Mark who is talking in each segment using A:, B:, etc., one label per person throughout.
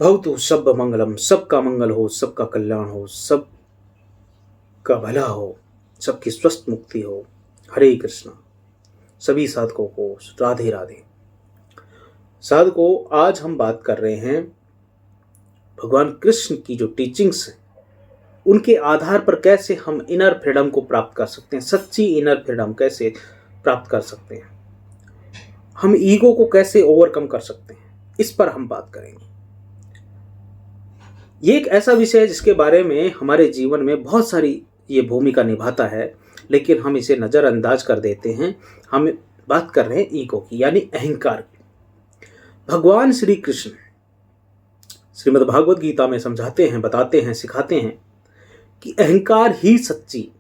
A: भवतु सब मंगलम, सबका मंगल हो, सबका कल्याण हो, सबका भला हो, सबकी स्वस्थ मुक्ति हो। हरे कृष्णा। सभी साधकों को राधे राधे। साधकों, आज हम बात कर रहे हैं भगवान कृष्ण की जो टीचिंग्स हैं उनके आधार पर कैसे हम इनर फ्रीडम को प्राप्त कर सकते हैं, सच्ची इनर फ्रीडम कैसे प्राप्त कर सकते हैं, हम ईगो को कैसे ओवरकम कर सकते हैं, इस पर हम बात करेंगे। ये एक ऐसा विषय है जिसके बारे में हमारे जीवन में बहुत सारी ये भूमिका निभाता है, लेकिन हम इसे नज़रअंदाज कर देते हैं। हम बात कर रहे हैं ईगो की, यानी अहंकार की। भगवान श्री कृष्ण श्रीमद् भागवत गीता में समझाते हैं, बताते हैं, सिखाते हैं कि अहंकार ही सच्ची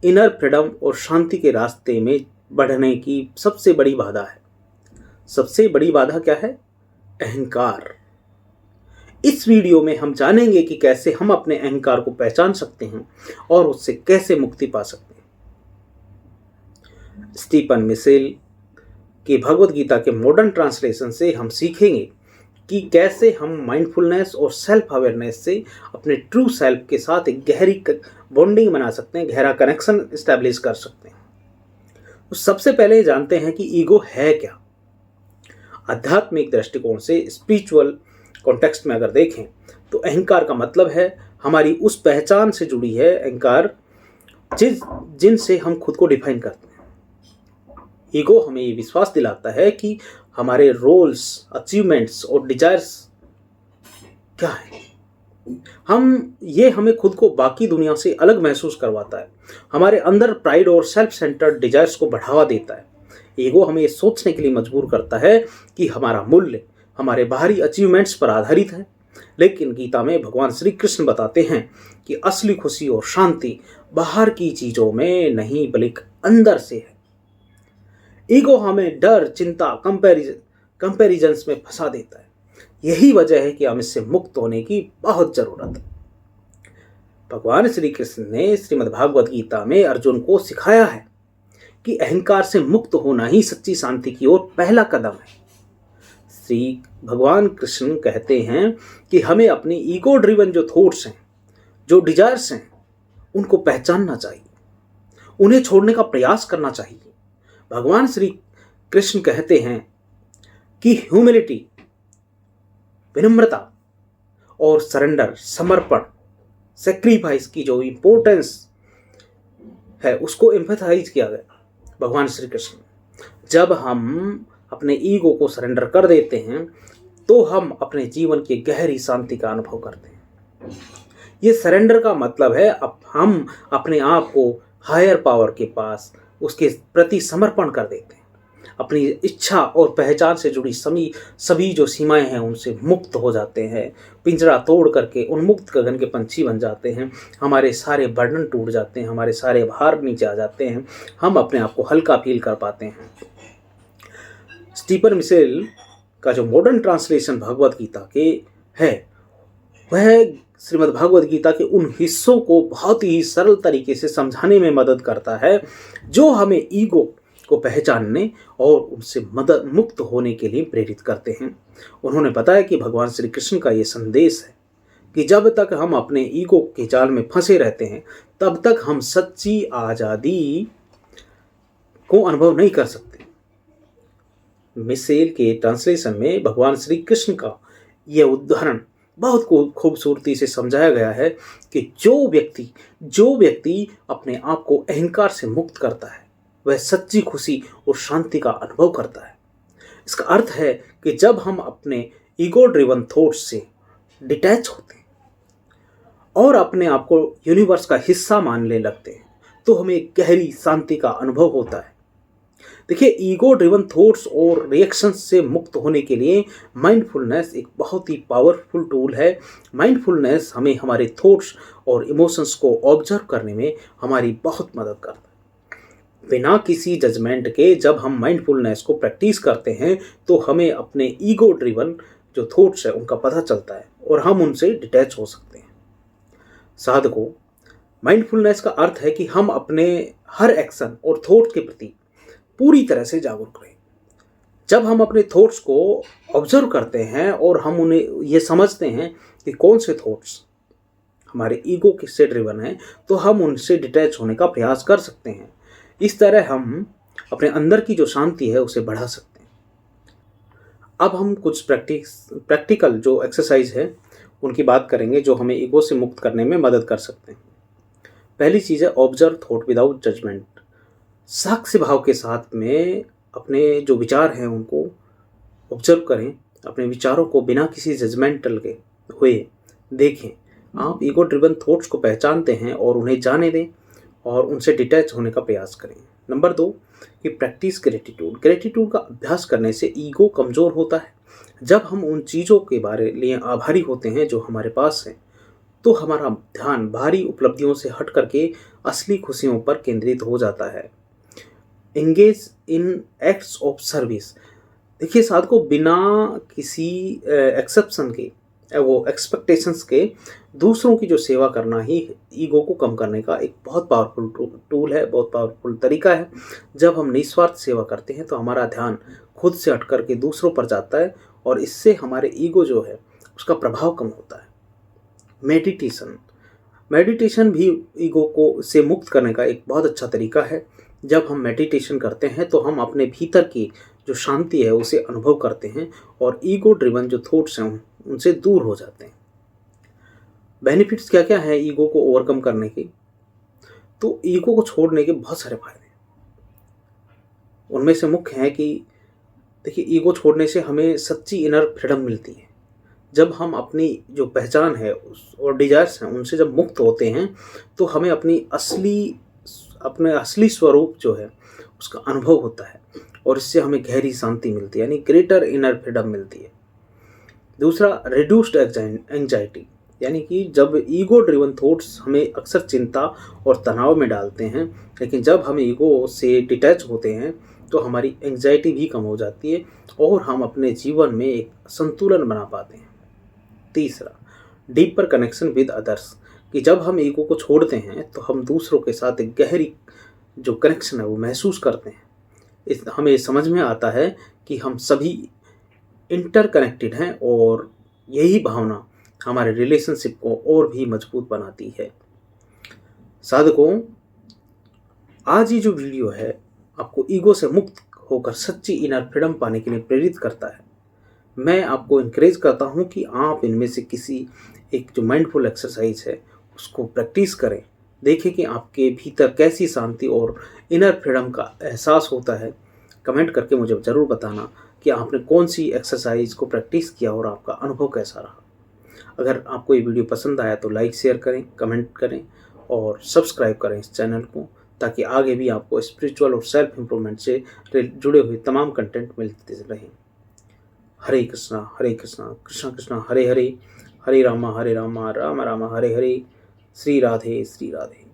A: इनर फ्रीडम और शांति के रास्ते में बढ़ने की सबसे बड़ी बाधा है। सबसे बड़ी बाधा क्या है? अहंकार। इस वीडियो में हम जानेंगे कि कैसे हम अपने अहंकार को पहचान सकते हैं और उससे कैसे मुक्ति पा सकते हैं। स्टीफन मिशेल की भगवत गीता के मॉडर्न ट्रांसलेशन से हम सीखेंगे कि कैसे हम माइंडफुलनेस और सेल्फ अवेयरनेस से अपने ट्रू सेल्फ के साथ एक गहरी बॉन्डिंग बना सकते हैं, गहरा कनेक्शन इस्टेब्लिश कर सकते हैं। तो सबसे पहले जानते हैं कि ईगो है क्या। आध्यात्मिक दृष्टिकोण से, स्पिरिचुअल कॉन्टेक्स्ट में अगर देखें तो अहंकार का मतलब है हमारी उस पहचान से जुड़ी है अहंकार जिनसे हम खुद को डिफाइन करते हैं। ईगो हमें ये विश्वास दिलाता है कि हमारे रोल्स, अचीवमेंट्स और डिजायर्स क्या है। हमें खुद को बाकी दुनिया से अलग महसूस करवाता है, हमारे अंदर प्राइड और सेल्फ सेंटर्ड डिजायर्स को बढ़ावा देता है। ईगो हमें ये सोचने के लिए मजबूर करता है कि हमारा मूल्य हमारे बाहरी अचीवमेंट्स पर आधारित है, लेकिन गीता में भगवान श्री कृष्ण बताते हैं कि असली खुशी और शांति बाहर की चीजों में नहीं बल्कि अंदर से है। ईगो हमें डर, चिंता, कंपैरिजन्स में फंसा देता है। यही वजह है कि हम इससे मुक्त होने की बहुत जरूरत है। भगवान श्री कृष्ण ने श्रीमद् भागवत गीता में अर्जुन को सिखाया है कि अहंकार से मुक्त होना ही सच्ची शांति की ओर पहला कदम है। श्री भगवान कृष्ण कहते हैं कि हमें अपनी ईगो ड्रिवन जो थॉट्स हैं, जो डिजायर्स हैं, उनको पहचानना चाहिए, उन्हें छोड़ने का प्रयास करना चाहिए। भगवान श्री कृष्ण कहते हैं कि ह्यूमिलिटी, विनम्रता और सरेंडर, समर्पण, सेक्रीफाइस की जो इंपॉर्टेंस है उसको एम्फेसाइज किया गया भगवान श्री कृष्ण। जब हम अपने ईगो को सरेंडर कर देते हैं तो हम अपने जीवन की गहरी शांति का अनुभव करते हैं। ये सरेंडर का मतलब है अब हम अपने आप को हायर पावर के पास, उसके प्रति समर्पण कर देते हैं। अपनी इच्छा और पहचान से जुड़ी सभी जो सीमाएं हैं उनसे मुक्त हो जाते हैं। पिंजरा तोड़ करके उन्मुक्त गगन के पंछी बन जाते हैं। हमारे सारे बर्डन टूट जाते हैं, हमारे सारे भार नीचे आ जाते हैं। हम अपने आप को हल्का फील कर पाते हैं। स्टीफन मिशेल का जो मॉडर्न ट्रांसलेशन भगवत गीता के है वह श्रीमद् भागवत गीता के उन हिस्सों को बहुत ही सरल तरीके से समझाने में मदद करता है जो हमें ईगो को पहचानने और उनसे मुक्त होने के लिए प्रेरित करते हैं। उन्होंने बताया कि भगवान श्री कृष्ण का ये संदेश है कि जब तक हम अपने ईगो के जाल में फंसे रहते हैं तब तक हम सच्ची आज़ादी को अनुभव नहीं कर सकते। मिशेल के ट्रांसलेशन में भगवान श्री कृष्ण का यह उदाहरण बहुत खूबसूरती से समझाया गया है कि जो व्यक्ति अपने आप को अहंकार से मुक्त करता है वह सच्ची खुशी और शांति का अनुभव करता है। इसका अर्थ है कि जब हम अपने ईगो ड्रिवन थॉट्स से डिटैच होते हैं और अपने आप को यूनिवर्स का हिस्सा मानने लगते हैं तो हमें गहरी शांति का अनुभव होता है। देखिए, ईगो ड्रिवन थॉट्स और रिएक्शंस से मुक्त होने के लिए माइंडफुलनेस एक बहुत ही पावरफुल टूल है। माइंडफुलनेस हमें हमारे थॉट्स और इमोशंस को ऑब्जर्व करने में हमारी बहुत मदद करता है। बिना किसी जजमेंट के जब हम माइंडफुलनेस को प्रैक्टिस करते हैं तो हमें अपने ईगो ड्रिवन जो थॉट्स है उनका पता चलता है और हम उनसे डिटैच हो सकते हैं। साधकों, माइंडफुलनेस का अर्थ है कि हम अपने हर एक्शन और थॉट के प्रति पूरी तरह से जागरूक रहें। जब हम अपने थॉट्स को ऑब्जर्व करते हैं और हम उन्हें ये समझते हैं कि कौन से थॉट्स हमारे ईगो से ड्रिवन है, तो हम उनसे डिटैच होने का प्रयास कर सकते हैं। इस तरह हम अपने अंदर की जो शांति है उसे बढ़ा सकते हैं। अब हम कुछ प्रैक्टिकल जो एक्सरसाइज है उनकी बात करेंगे जो हमें ईगो से मुक्त करने में मदद कर सकते हैं। पहली चीज़ है ऑब्जर्व थॉट विदाउट जजमेंट। साक्ष्य भाव के साथ में अपने जो विचार हैं उनको ऑब्जर्व करें, अपने विचारों को बिना किसी जजमेंटल के हुए देखें। आप ईगो ड्रिवन थॉट्स को पहचानते हैं और उन्हें जाने दें और उनसे डिटैच होने का प्रयास करें। नंबर 2 कि प्रैक्टिस ग्रेटिट्यूड। ग्रेटिट्यूड का अभ्यास करने से ईगो कमज़ोर होता है। जब हम उन चीज़ों के बारे लिए आभारी होते हैं जो हमारे पास हैं, तो हमारा ध्यान भारी उपलब्धियों से हट करके असली खुशियों पर केंद्रित हो जाता है। Engage in acts of service. देखिए साधकों, बिना किसी एक्सेप्शन के वो एक्सपेक्टेशंस के दूसरों की जो सेवा करना ही ईगो को कम करने का एक बहुत पावरफुल टूल है, बहुत पावरफुल तरीका है। जब हम निस्वार्थ सेवा करते हैं तो हमारा ध्यान खुद से हट करके दूसरों पर जाता है और इससे हमारे ईगो जो है उसका प्रभाव कम होता है। मेडिटेशन। मेडिटेशन भी ईगो को से मुक्त करने का एक बहुत अच्छा तरीका है। जब हम मेडिटेशन करते हैं तो हम अपने भीतर की जो शांति है उसे अनुभव करते हैं और ईगो ड्रिवन जो थॉट्स हैं उनसे दूर हो जाते हैं। बेनिफिट्स क्या क्या है ईगो को ओवरकम करने के? तो ईगो को छोड़ने के बहुत सारे फायदे हैं। उनमें से मुख्य है कि देखिए, ईगो छोड़ने से हमें सच्ची इनर फ्रीडम मिलती है। जब हम अपनी जो पहचान है और डिजायर्स हैं उनसे जब मुक्त होते हैं तो हमें अपने असली स्वरूप जो है उसका अनुभव होता है और इससे हमें गहरी शांति मिलती है, यानी ग्रेटर इनर फ्रीडम मिलती है। दूसरा, रिड्यूस्ड एंजाइटी, यानी कि जब ईगो ड्रिवन थॉट्स हमें अक्सर चिंता और तनाव में डालते हैं, लेकिन जब हम ईगो से डिटैच होते हैं तो हमारी एंजाइटी भी कम हो जाती है और हम अपने जीवन में एक संतुलन बना पाते हैं। तीसरा, डीपर कनेक्शन विद अदर्स, कि जब हम ईगो को छोड़ते हैं तो हम दूसरों के साथ एक गहरी जो कनेक्शन है वो महसूस करते हैं। हमें समझ में आता है कि हम सभी इंटरकनेक्टेड हैं और यही भावना हमारे रिलेशनशिप को और भी मजबूत बनाती है। साधकों, आज ये जो वीडियो है आपको ईगो से मुक्त होकर सच्ची इनर फ्रीडम पाने के लिए प्रेरित करता है। मैं आपको इनकरेज करता हूँ कि आप इनमें से किसी एक जो माइंडफुल एक्सरसाइज है उसको प्रैक्टिस करें। देखें कि आपके भीतर कैसी शांति और इनर फ्रीडम का एहसास होता है। कमेंट करके मुझे ज़रूर बताना कि आपने कौन सी एक्सरसाइज को प्रैक्टिस किया और आपका अनुभव कैसा रहा। अगर आपको ये वीडियो पसंद आया तो लाइक शेयर करें, कमेंट करें और सब्सक्राइब करें इस चैनल को, ताकि आगे भी आपको स्पिरिचुअल और सेल्फ इम्प्रूवमेंट से जुड़े हुए तमाम कंटेंट मिलते रहें। हरे कृष्णा कृष्णा कृष्णा हरे हरे, हरे रामा राम राम हरे हरे, श्री राधे श्री राधे।